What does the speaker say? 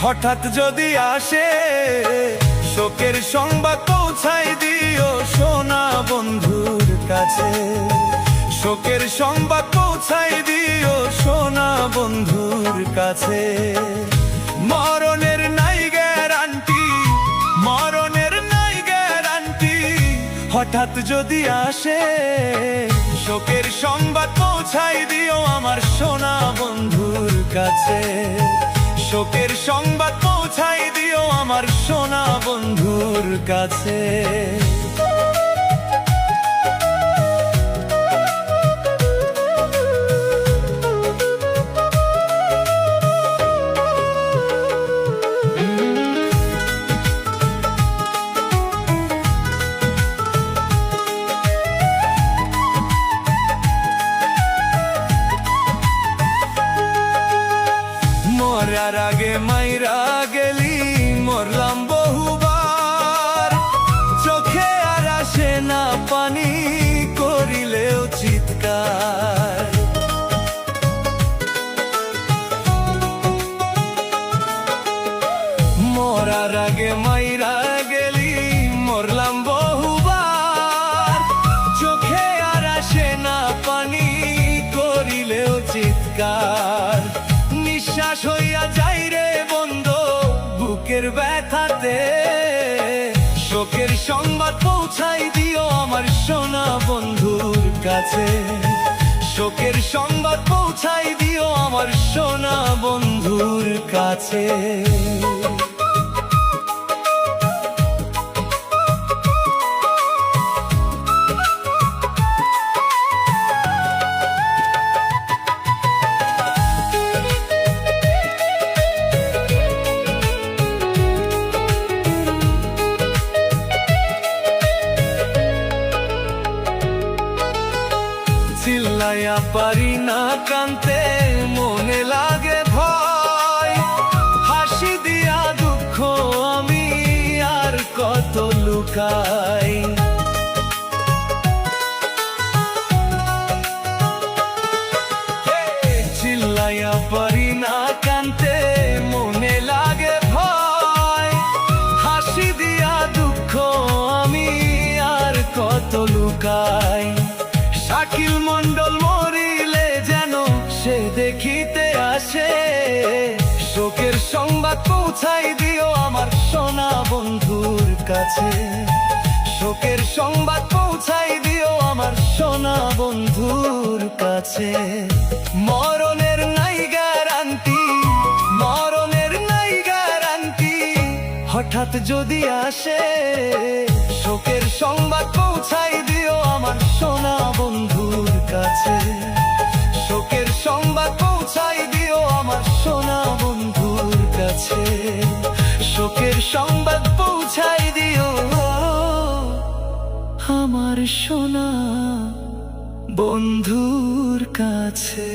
হঠাৎ যদি আসে শোকের সংবাদ পৌঁছাই দিও সোনা বন্ধুর কাছে। শোকের সংবাদ পৌঁছাই দিও সোনা বন্ধুর কাছে। মরণের নাই গ্যারান্টি, মরণের নাই গ্যারান্টি, হঠাৎ যদি আসে শোকের সংবাদ পৌঁছাই দিও আমার সোনা বন্ধুর কাছে। শোকের সংবাদ পৌঁছাই দিও আমার সোনা বন্ধুর কাছে। মরার আগে মাইরা গেলি মরলাম বহুবার, চোখে আর আসে না পানি করিলেও চিৎকার। মরার আগে মাইরা গেলি মরলাম বহুবার, চোখে আর আসে না পানি করিলেও চিৎকার। নিঃশ্বাস হইয়া যাই রে বন্ধ বুকের ব্যথাতে। শোকের সংবাদ পৌঁছাই দিও আমার সোনা বন্ধুর কাছে। শোকের সংবাদ পৌঁছাই দিও আমার সোনা বন্ধুর কাছে। চিল্লাইয়া পারি না কানতে মনে লাগে ভয়, হাসি দিয়া দুঃখ আমি আর কত লুকাই। চিল্লাইয়া পারি না কানতে মনে লাগে ভয়, হাসি দিয়া দুঃখ আমি আর কত লুকাই। শাকিল মন্ডল মরিলে যেন সে দেখিতে আসে। শোকের সংবাদ পৌঁছাই দিও আমার সোনা বন্ধুর কাছে। শোকের সংবাদ পৌঁছাই দিও আমার সোনা বন্ধুর কাছে। মরণের নাই গ্যারান্টি, মরণের নাই গ্যারান্টি, হঠাৎ যদি আসে শোকের সংবাদ পৌঁছাই দিও আমার সোনা বন্ধুর কাছে। শোকের সংবাদ পৌঁছাই দিও আমার সোনা বন্ধুর কাছে। শোকের সংবাদ পৌঁছাই দিও আমার সোনা বন্ধুর কাছে।